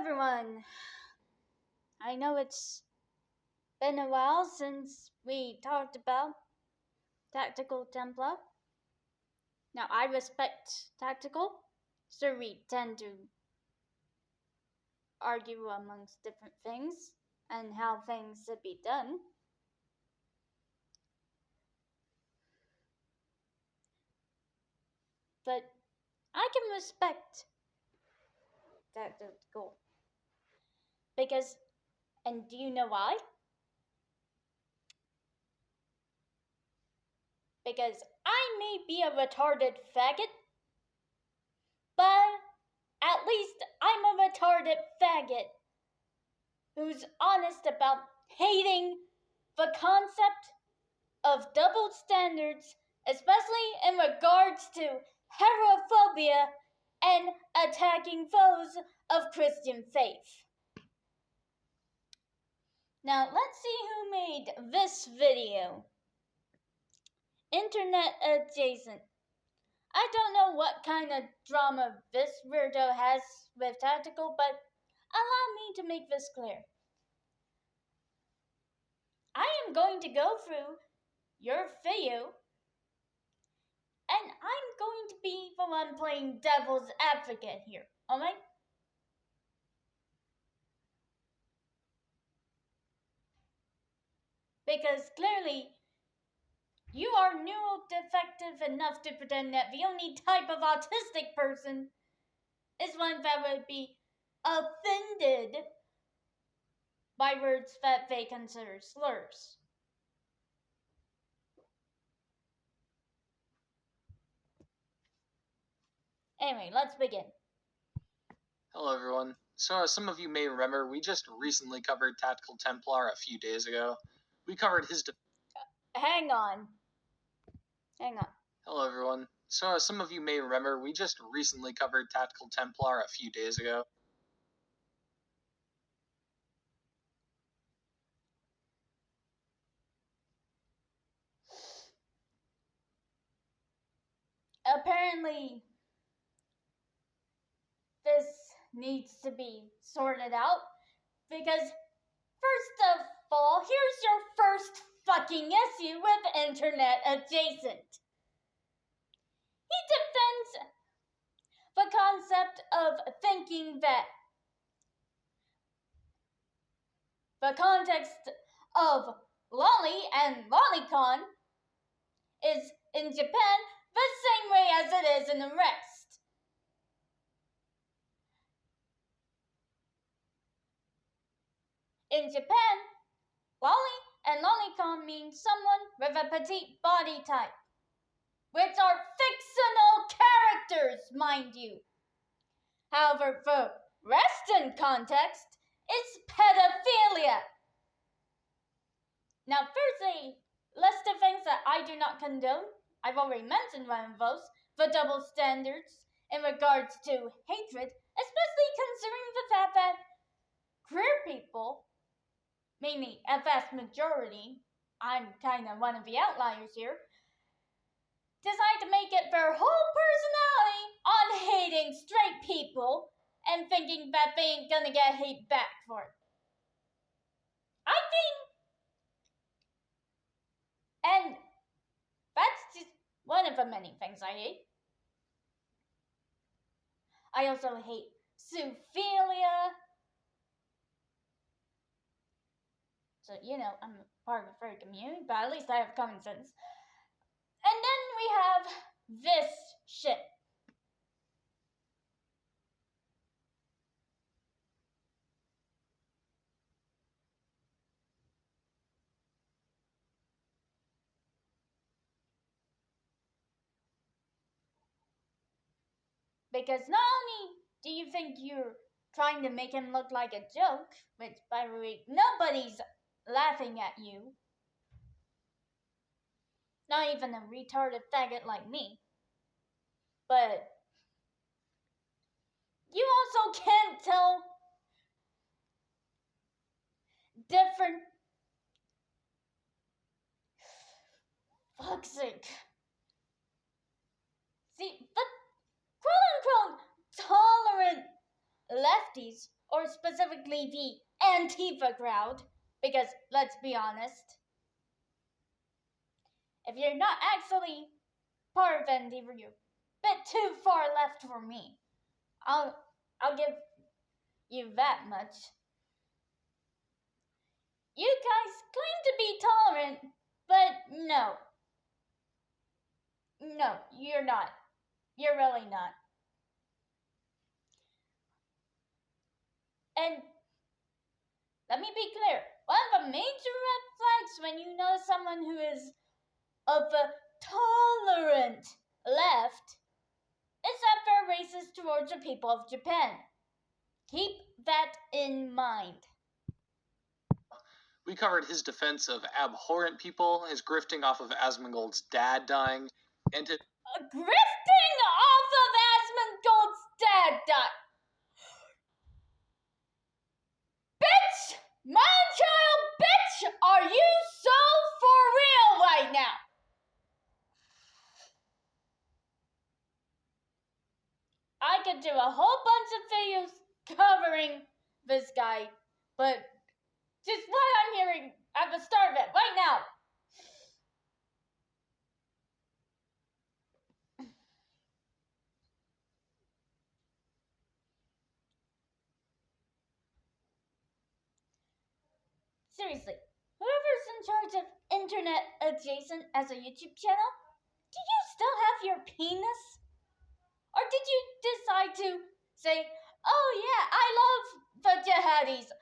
everyone. I know it's been a while since we talked about Tactical Templar. Now, I respect Tactical, so we tend to argue amongst different things and how things should be done. But I can respect Tactical. Because, and do you know why? Because I may be a retarded faggot, but at least I'm a retarded faggot who's honest about hating the concept of double standards, especially in regards to heterophobia and attacking foes of Christian faith. Now let's see who made this video. Internet adjacent. I don't know what kind of drama this weirdo has with Tactical, but allow me to make this clear. I am going to go through your video, and I'm going to be the one playing devil's advocate here, alright? Because clearly, you are neurodefective enough to pretend that the only type of autistic person is one that would be offended by words that they consider slurs. Anyway, let's begin. Hello everyone. So as some of you may remember, we just recently covered Tactical Templar a few days ago. We covered his Hang on. Hello everyone. So as some of you may remember, we just recently covered Tactical Templar a few days ago. Apparently, this needs to be sorted out because, first of all, here's your first fucking issue with Internet Adjacent. He defends the concept of thinking that the context of lolly and lolicon is in Japan the same way as it is in the rest. In Japan, lolly and lolicon mean someone with a petite body type, which are fictional characters, mind you. However, the Western context is pedophilia. Now, firstly, list of things that I do not condone. I've already mentioned one of those, the double standards in regards to hatred, especially considering the fact that queer people, mainly a vast majority, I'm kind of one of the outliers here, decide to make it their whole personality on hating straight people and thinking that they ain't gonna get hate back for it. I think, and that's just one of the many things I hate. I also hate zoophilia. So, you know, I'm part of a furry community, but at least I have common sense. And then we have this shit. Because not only do you think you're trying to make him look like a joke, which, by the way, nobody's laughing at you. Not even a retarded faggot like me. But you also can't tell different... Fuck's sake. See, the quote-unquote tolerant lefties Nazis, or specifically the Antifa crowd, because let's be honest, if you're not actually part of Antifa, you're a bit too far left for me. I'll give you that much. You guys claim to be tolerant, but no. No, you're not. You're really not. And let me be clear. One of the major red flags when you know someone who is of a tolerant left is that they're racist towards the people of Japan. Keep that in mind. We covered his defense of abhorrent people, his grifting off of Asmongold's dad dying, and his grifting off of Asmongold's dad dying. Bitch! Man-child bitch! Are you so for real right now? I could do a whole bunch of videos covering this guy, but just what I'm hearing at the start of it right now. Seriously, whoever's in charge of Internet Adjacent as a YouTube channel, do you still have your penis? Or did you decide to say, oh yeah, I love the jihadis,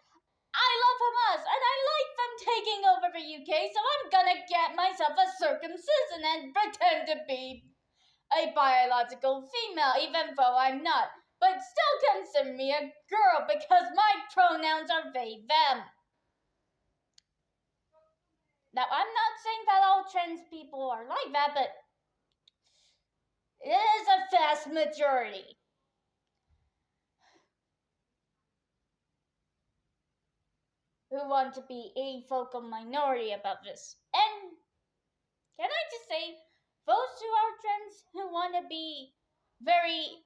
I love Hamas, and I like them taking over the UK, so I'm gonna get myself a circumcision and pretend to be a biological female, even though I'm not. But still consider me a girl because my pronouns are they, them. Now, I'm not saying that all trans people are like that, but it is a vast majority. Who want to be a vocal minority about this. And can I just say, those who are trans who want to be very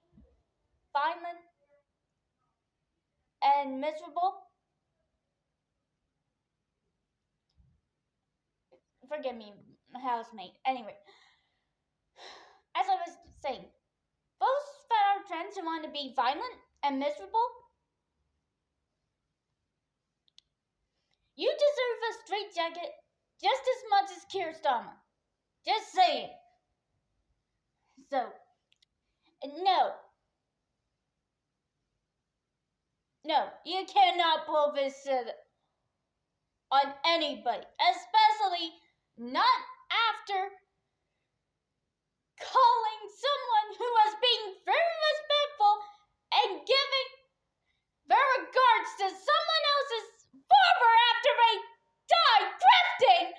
violent and miserable, forgive me, housemate. Anyway, as I was saying, those that are trans who want to be violent and miserable, you deserve a straitjacket just as much as Keir Starmer. Just saying. So, no. No, you cannot pull this on anybody, especially not after calling someone who was being very respectful and giving their regards to someone else's father after they died drifting.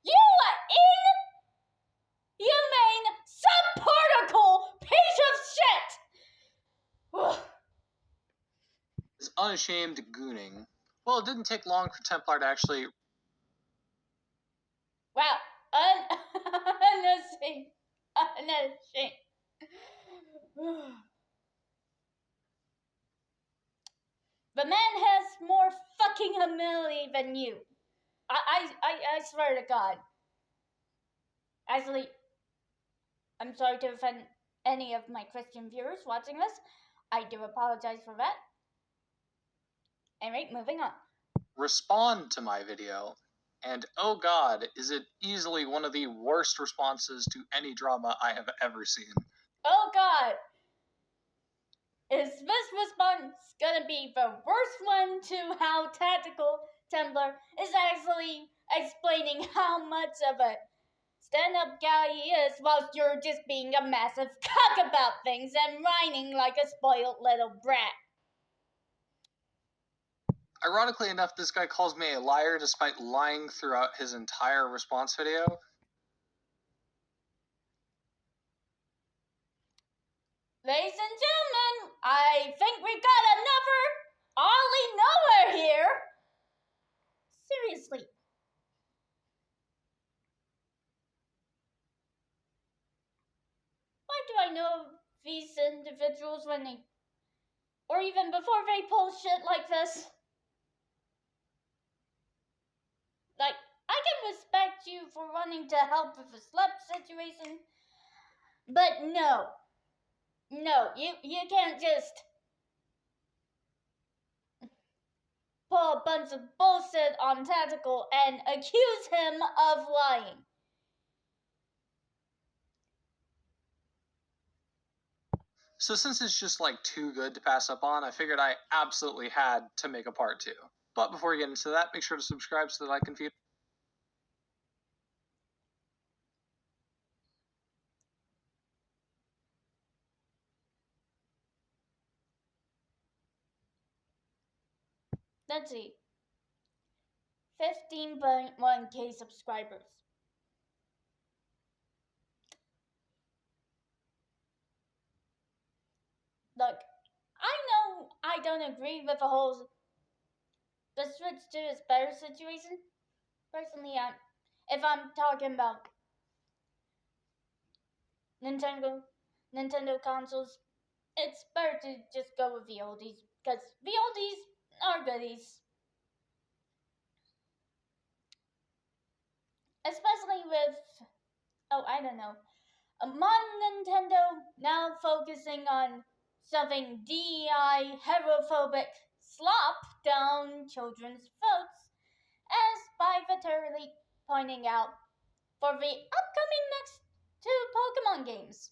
You inhumane subparticle piece of shit. his unashamed gooning. Well, it didn't take long for Templar to actually... Wow, unashamed. The man has more fucking humility than you. I swear to God. Actually, I'm sorry to offend any of my Christian viewers watching this. I do apologize for that. Anyway, moving on. respond to my video. And oh god, is it easily one of the worst responses to any drama I have ever seen. Oh god! Is this response gonna be the worst one to how Tactical Templar is actually explaining how much of a stand-up guy he is whilst you're just being a massive cock about things and whining like a spoiled little brat? Ironically enough, this guy calls me a liar despite lying throughout his entire response video. Ladies and gentlemen, I think we got another Ollie Nowhere here. Seriously. Why do I know these individuals when they... or even before they pull shit like this. Like, I can respect you for wanting to help with the sleep situation, but no, you can't just pull a bunch of bullshit on Tactical and accuse him of lying. So since it's just like too good to pass up on, I figured I absolutely had to make a part 2. But before we get into that, make sure to subscribe so that I can feed. Let's see. 15.1k subscribers. Look, I know I don't agree with the whole the Switch 2 is better situation. Personally, if I'm talking about Nintendo consoles, it's better to just go with the oldies, because the oldies are goodies. Especially with, I don't know, modern Nintendo now focusing on shoving DEI heterophobic slop down children's throats, as Bivaturly pointing out for the upcoming next 2 Pokemon games.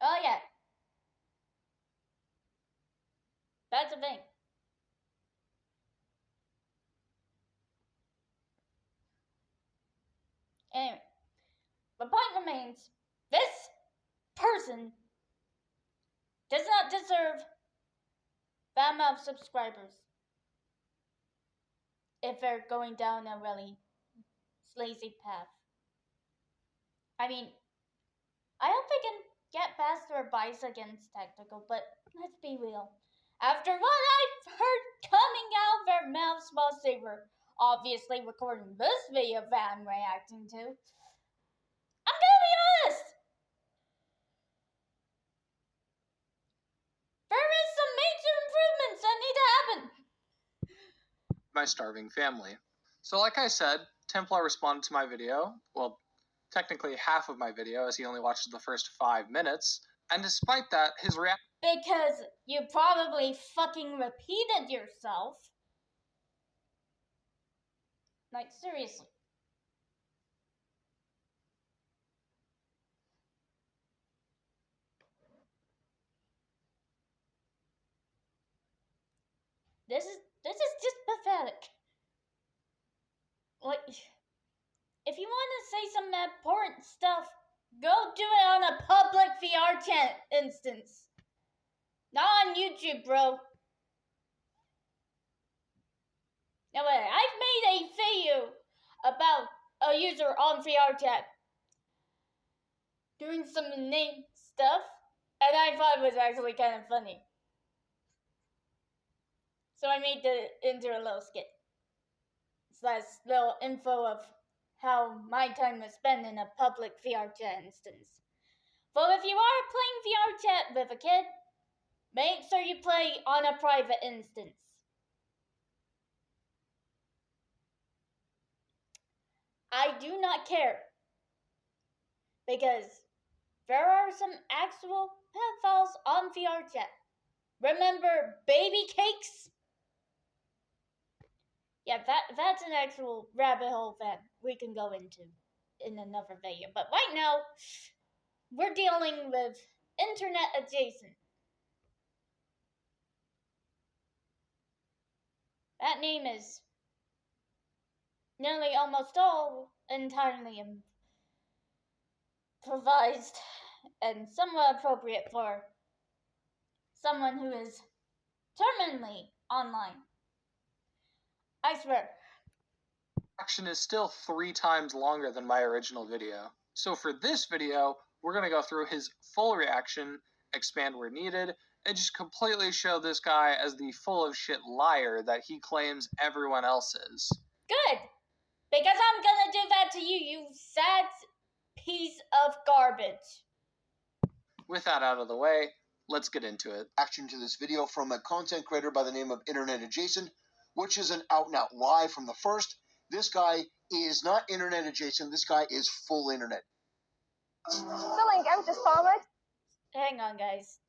Oh yeah. That's a thing. Anyway, the point remains, this person does not deserve that amount of subscribers if they're going down a really sleazy path. I mean, I hope they can get past their bias against Tactical, but let's be real. After what I've heard coming out of their mouths while they were obviously recording this video that I'm reacting to, I'm gonna be honest! There is some major improvements that need to happen! My starving family. So like I said, Templar responded to my video, well, technically half of my video, as he only watched the first 5 minutes, and despite that, his reaction... Because you probably fucking repeated yourself. Like, seriously. This is just pathetic. Like, if you want to say some important stuff, go do it on a public VR chat instance. Not on YouTube, bro. Now wait, I've made a video about a user on VR chat doing some inane stuff, and I thought it was actually kind of funny. So I made it into a little skit. Slash little info of how my time was spent in a public VR chat instance. But if you are playing VR chat with a kid, make sure you play on a private instance. I do not care, because there are some actual pedophiles on VR chat. Remember Baby Cakes? Yeah, that's an actual rabbit hole that we can go into in another video. But right now, we're dealing with internet adjacent. That name is nearly almost all entirely improvised and somewhat appropriate for someone who is terminally online. I swear. Action is still 3 times longer than my original video. So for this video, we're going to go through his full reaction, expand where needed, and just completely show this guy as the full of shit liar that he claims everyone else is. Good! Because I'm gonna do that to you, you sad piece of garbage. With that out of the way, let's get into it. Action to this video from a content creator by the name of Internet Adjacent, which is an out-and-out lie from the first. This guy is not internet adjacent, this guy is full internet. Filling empty stomachs Hang on, guys.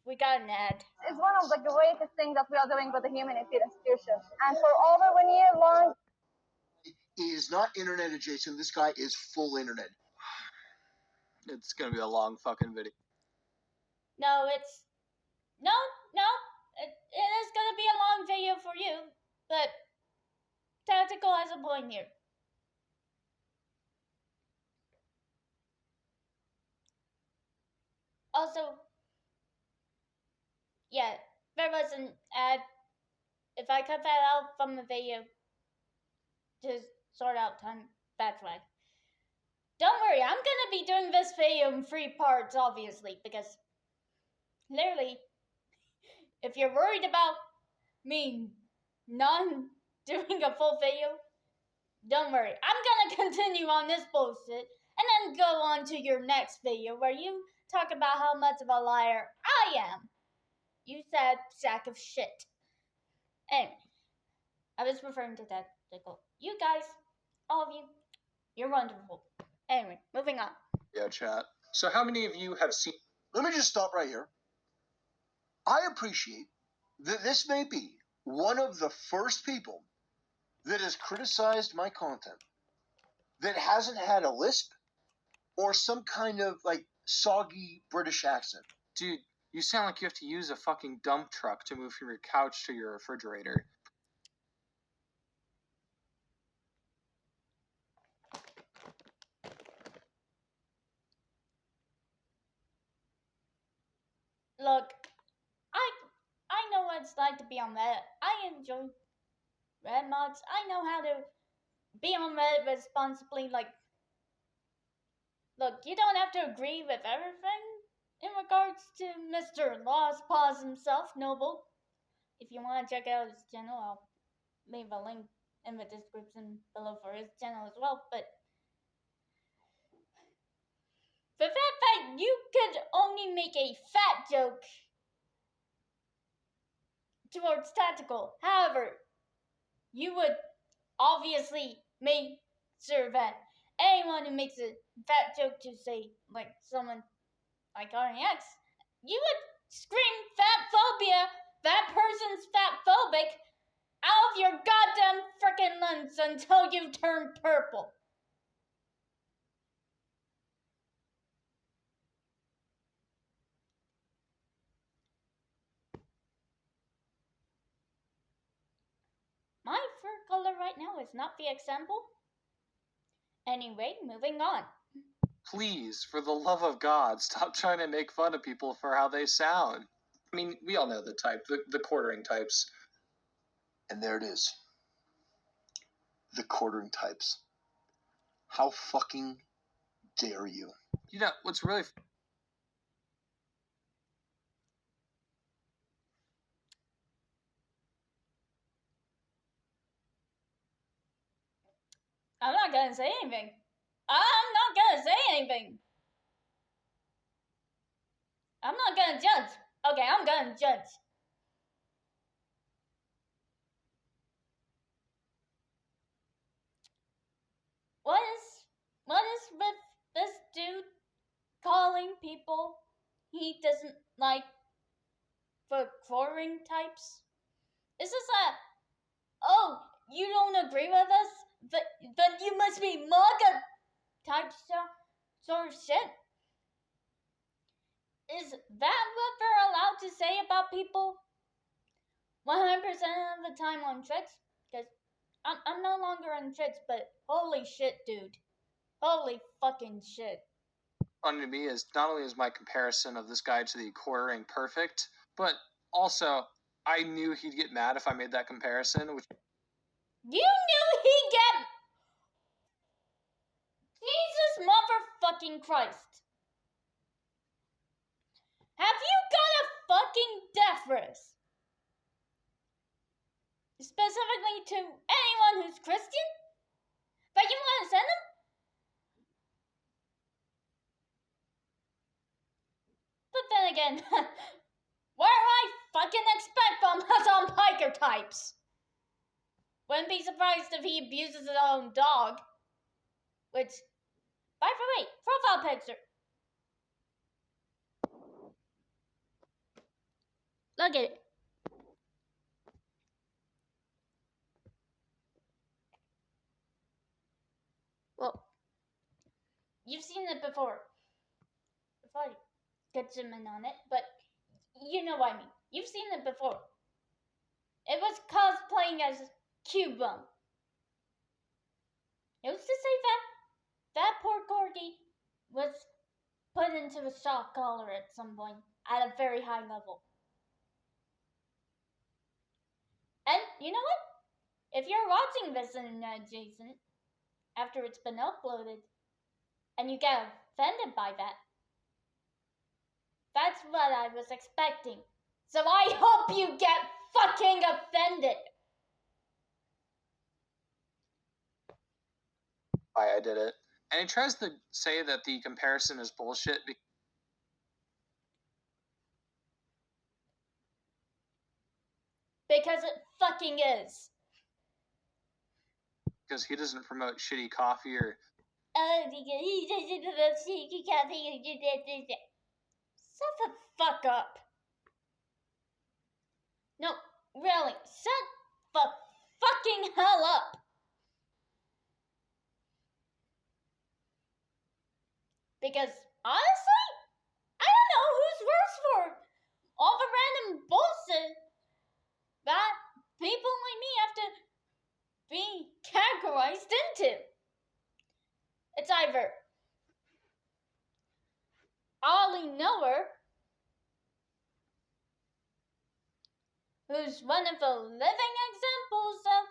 We got an ad. is one of the greatest things that we are doing with the human feed institution. And for over 1 year long, He is not internet adjacent, this guy is full internet. It's gonna be a long fucking video. No, it's... No. It is gonna be a long video for you, but Tactical has a point here. Also, yeah, there was an ad. If I cut that out from the video, to sort out time, backtrack. Don't worry, I'm gonna be doing this video in 3 parts, obviously, because clearly, if you're worried about me not doing a full video, don't worry. I'm gonna continue on this bullshit and then go on to your next video where you talk about how much of a liar I am. You sad sack of shit. Anyway, I was referring to that tickle. You guys, all of you, you're wonderful. Anyway, moving on. Yeah, chat. So how many of you have seen... Let me just stop right here. I appreciate that this may be one of the first people that has criticized my content that hasn't had a lisp or some kind of like soggy British accent. Dude, you sound like you have to use a fucking dump truck to move from your couch to your refrigerator. Look, I know what it's like to be on Reddit. I enjoy Reddit mods. I know how to be on Reddit responsibly. Like, look, you don't have to agree with everything in regards to Mr. Lost Paws himself, Noble. If you want to check out his channel, I'll leave a link in the description below for his channel as well. But the fact that you could only make a fat joke towards Tactical, however, you would obviously make sure that anyone who makes a fat joke to say, like, someone like RNX, you would scream fat phobia, that person's fat phobic, out of your goddamn frickin' lungs until you turn purple. My fur color right now is not the example. Anyway, moving on. Please, for the love of God, stop trying to make fun of people for how they sound. I mean, we all know the type, the quartering types. And there it is. The quartering types. How fucking dare you? You know, what's really... I'm not gonna say anything. I'm not gonna say anything. I'm not gonna judge. Okay, I'm gonna judge. What is with this dude calling people he doesn't like for quartering types? Is this oh, you don't agree with us? But you must be MAGA type sort of shit? Is that what they're allowed to say about people 100% of the time on Twitch? Because I'm no longer on Twitch, but holy shit, dude. Holy fucking shit. Funny to me is not only is my comparison of this guy to the quartering perfect, but also I knew he'd get mad if I made that comparison, which... You knew he'd get... Jesus motherfucking Christ. Have you got a fucking death wish? Specifically to anyone who's Christian? That to send him? But then again, what do I fucking expect from Hassan Piker types? Wouldn't be surprised if he abuses his own dog. Which, by the way, profile picture. Look at it. Well, you've seen it before. Before I get zoom in on it, but you know what I mean. You've seen it before. It was cosplaying as Cuba. It was to say that poor corgi was put into a shock collar at some point at a very high level. And you know what? If you're watching this in Jason, after it's been uploaded, and you get offended by that, that's what I was expecting. So I hope you get fucking offended. Why I did it. And he tries to say that the comparison is bullshit because it fucking is. Because he doesn't promote shitty coffee or... He doesn't promote shitty coffee. Shut the fuck up. No, really, shut the fucking hell up. Because, honestly, I don't know who's worse for all the random bullshit that people like me have to be categorized into. It's either Ollie Knower, who's one of the living examples of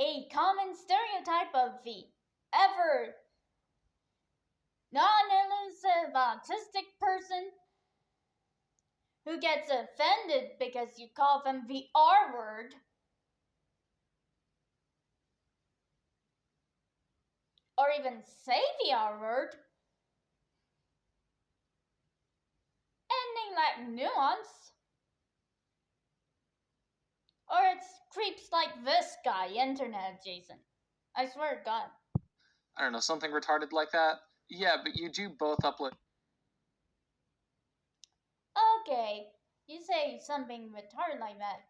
a common stereotype of the ever non-elusive autistic person who gets offended because you call them the R word, or even say the R word, and they lack nuance. Or it's creeps like this guy, Internet Jason. I swear to God. I don't know, something retarded like that? Yeah, but you do both upload... Okay, you say something retarded like that.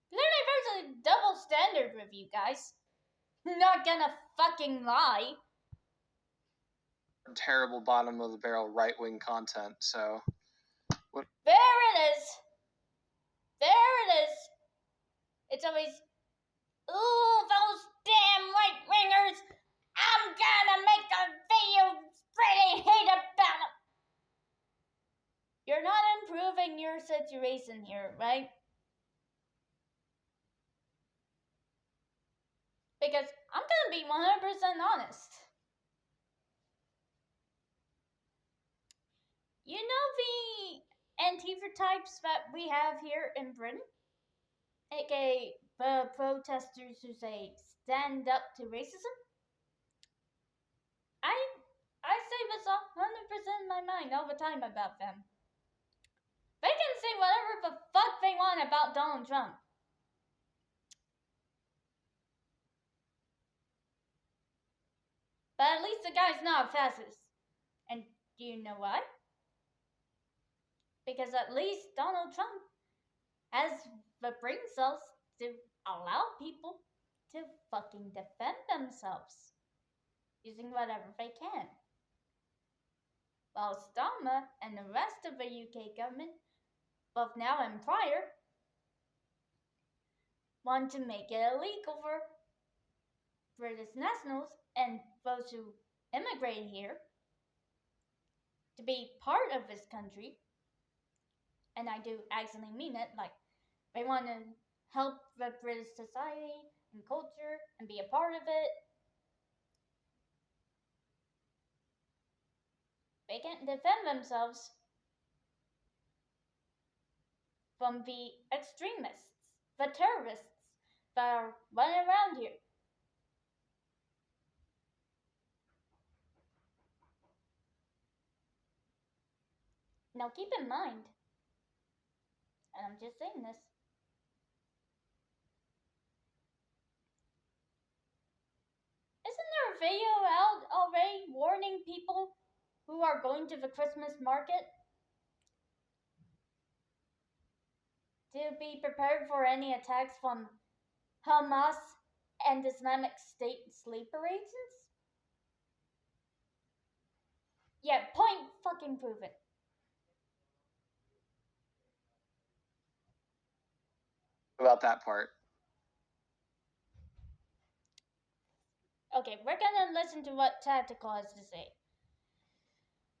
Clearly there's a double standard with you guys. Not gonna fucking lie. Terrible bottom of the barrel right-wing content, so... What? There it is! There it is! It's always, ooh, those damn right-wingers! I'm gonna make a video spreading hate about them! You're not improving your situation here, right? Because I'm gonna be 100% honest. You know the Antifa types that we have here in Britain? AKA the protesters who say stand up to racism? I say this 100% in my mind all the time about them. They can say whatever the fuck they want about Donald Trump. But at least the guy's not a fascist. And do you know why? Because at least Donald Trump has the brain cells to allow people to fucking defend themselves using whatever they can. While Starmer and the rest of the UK government, both now and prior, want to make it illegal for British nationals and those who immigrated here to be part of this country. And I do actually mean it, like, they want to help the British society and culture and be a part of it. They can't defend themselves from the extremists, the terrorists, that are running around here. Now keep in mind, and I'm just saying this, isn't there a video out already warning people who are going to the Christmas market to be prepared for any attacks from Hamas and Islamic State sleeper agents? Yeah, point fucking proven. About that part. Okay, we're gonna listen to what Tactical has to say.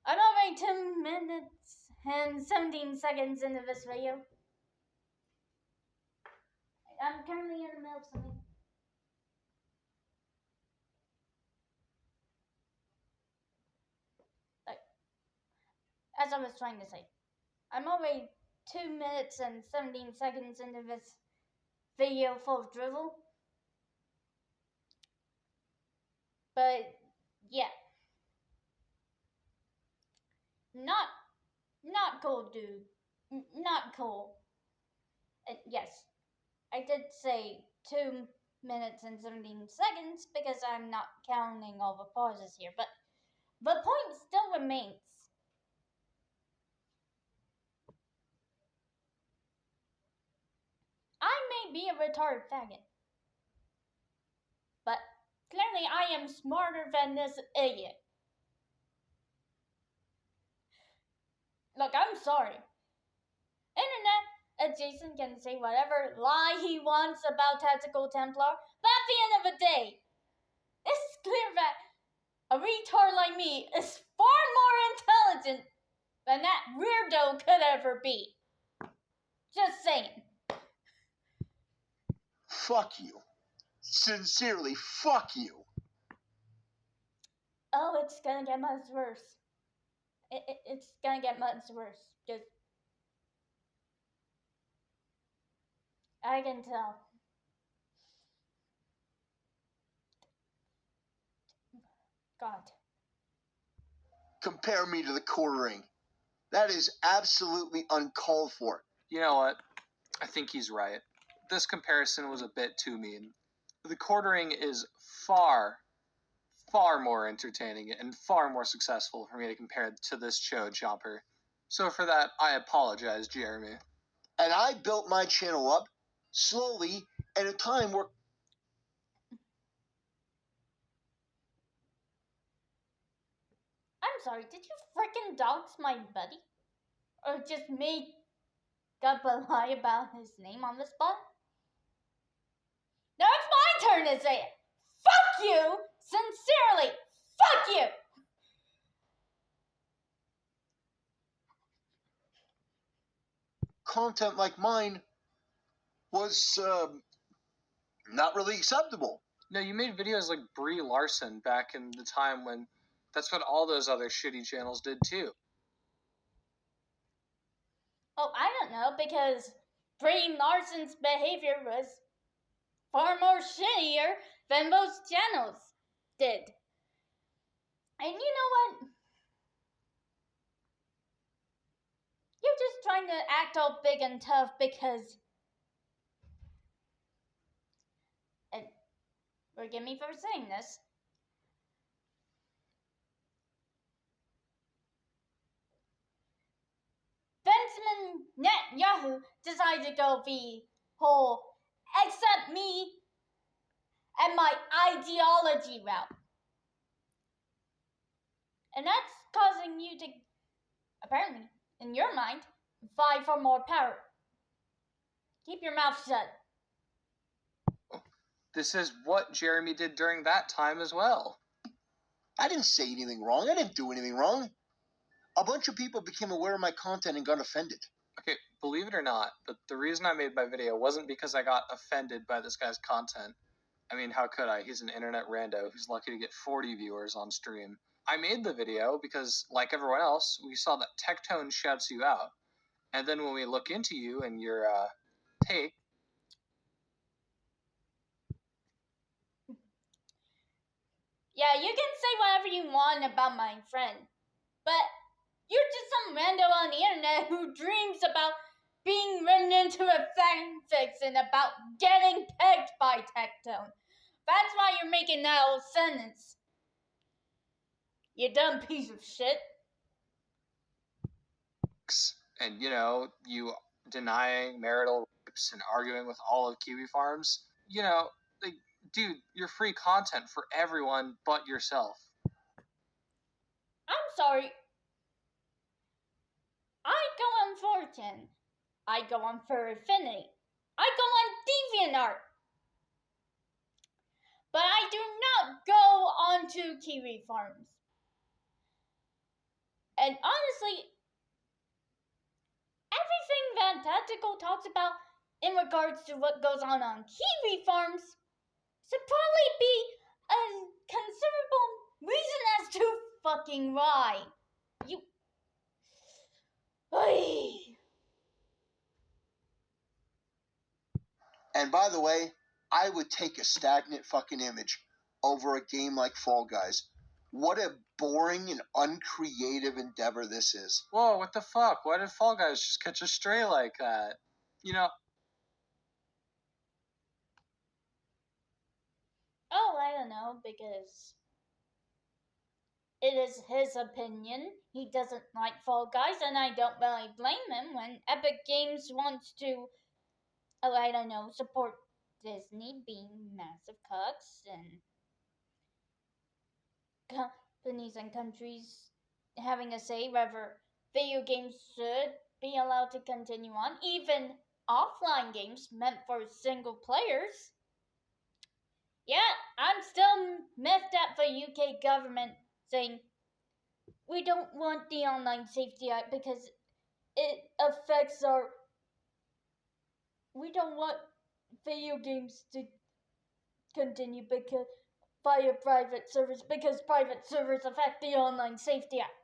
I'm already 10 minutes and 17 seconds into this video. I'm currently in the middle of something. As I was trying to say, I'm already 2 minutes and 17 seconds into this video full of drivel. But yeah, not cool, dude. Not cool. Yes, I did say 2 minutes and 17 seconds because I'm not counting all the pauses here, but the point still remains. I may be a retarded faggot, but clearly I am smarter than this idiot. Look, I'm sorry. Internet adjacent can say whatever lie he wants about Tactical Templar, but at the end of the day, it's clear that a retard like me is far more intelligent than that weirdo could ever be. Just saying. Fuck you. Sincerely, fuck you. Oh, it's gonna get much worse. It's gonna get much worse. Just, I can tell. God. Compare me to the quartering. That is absolutely uncalled for. You know what? I think he's right. This comparison was a bit too mean. The quartering is far more entertaining and far more successful for me to compare to this chode chopper. So for that, I apologize, Jeremy. And I built my channel up slowly at a time where... I'm sorry, did you frickin' dox my buddy? Or just make up a lie about his name on the spot? Now it's my turn to say it! Fuck you! Sincerely, fuck you! Content like mine was not really acceptable. No, you made videos like Brie Larson back in the time when that's what all those other shitty channels did too. Oh, I don't know, because Brie Larson's behavior was far more shittier than those channels did. And you know what? You're just trying to act all big and tough because... And forgive me for saying this. Benjamin Netanyahu decided to go the whole accept me and my ideology route. And that's causing you to, apparently, in your mind, vie for more power. Keep your mouth shut. This is what Jeremy did during that time as well. I didn't say anything wrong. I didn't do anything wrong. A bunch of people became aware of my content and got offended. Okay, believe it or not, but the reason I made my video wasn't because I got offended by this guy's content. I mean, how could I? He's an internet rando who's lucky to get 40 viewers on stream. I made the video because, like everyone else, we saw that Tectone shouts you out. And then when we look into you and your take, Yeah, you can say whatever you want about my friend, but you're just some rando on the internet who dreams about being written into a fanfiction about getting pegged by Tectone. That's why you're making that whole sentence. You dumb piece of shit. And, you denying marital rapes and arguing with all of Kiwi Farms, like, dude, you're free content for everyone but yourself. I'm sorry. I go on 4chan. I go on Furfinity. I go on DeviantArt. But I do not go onto Kiwi Farms. And honestly, everything that Tactical talks about in regards to what goes on Kiwi Farms should probably be a considerable reason as to fucking why. You. And by the way, I would take a stagnant fucking image over a game like Fall Guys. What a boring and uncreative endeavor this is. Whoa, what the fuck? Why did Fall Guys just catch a stray like that? Oh, I don't know, because it is his opinion. He doesn't like Fall Guys, and I don't really blame him when Epic Games wants to, I don't know, support Disney being massive cucks and companies and countries having a say whether video games should be allowed to continue on, even offline games meant for single players. Yeah, I'm still miffed at the UK government saying we don't want the Online Safety Act because it affects our. We don't want video games to continue because via private servers because private servers affect the Online Safety Act.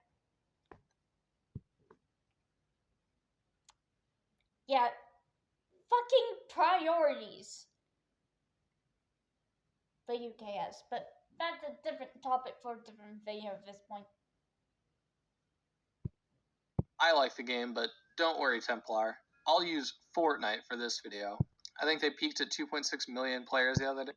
Yeah, fucking priorities. The UK has, but that's a different topic for a different video at this point. I like the game, but don't worry, Templar. I'll use Fortnite for this video. I think they peaked at 2.6 million players the other day.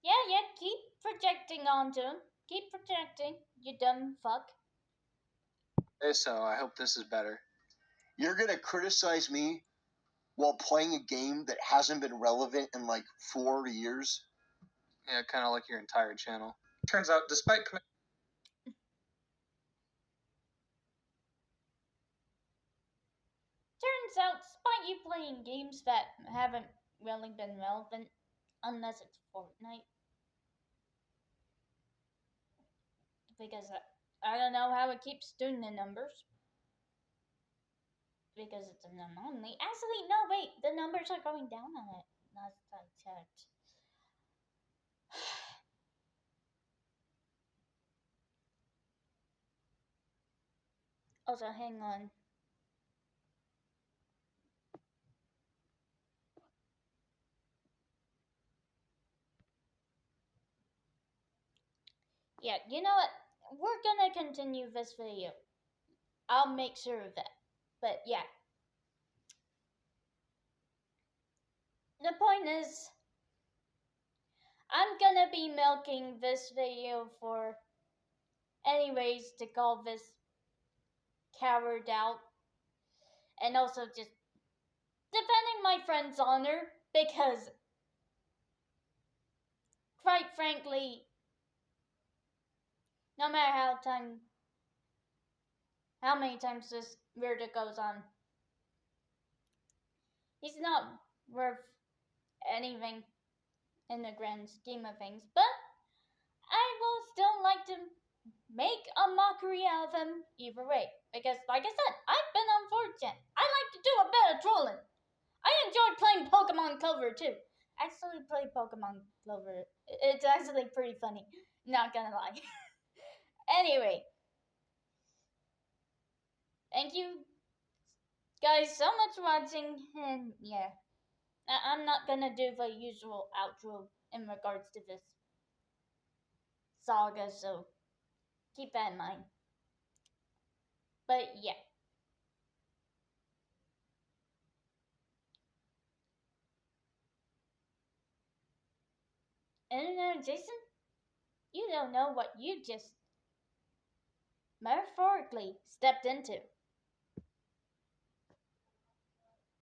Yeah, keep projecting onto him. Keep projecting, you dumb fuck. Okay, so I hope this is better. You're gonna criticize me while playing a game that hasn't been relevant in like 4 years? Yeah, kind of like your entire channel. Turns out, despite Turns out, despite you playing games that haven't really been relevant, unless it's Fortnite, because I don't know how it keeps doing the numbers. Because it's an anomaly. Actually, no, wait, the numbers are going down on it. Last I checked. Also, hang on. Yeah, you know what? We're gonna continue this video. I'll make sure of that. But yeah. The point is, I'm gonna be milking this video for any ways to call this coward out. And also just defending my friend's honor, because quite frankly, no matter how many times this verdict goes on, he's not worth anything in the grand scheme of things. But I will still like to make a mockery out of him either way. Because, like I said, I've been on 4chan. I like to do a bit of trolling. I enjoy playing Pokemon Clover too. Actually, play Pokemon Clover. It's actually pretty funny. Not gonna lie. Anyway. Thank you guys so much for watching. And yeah. I'm not gonna do the usual outro in regards to this saga, so keep that in mind. But yeah. And Jason, you don't know what you just metaphorically stepped into.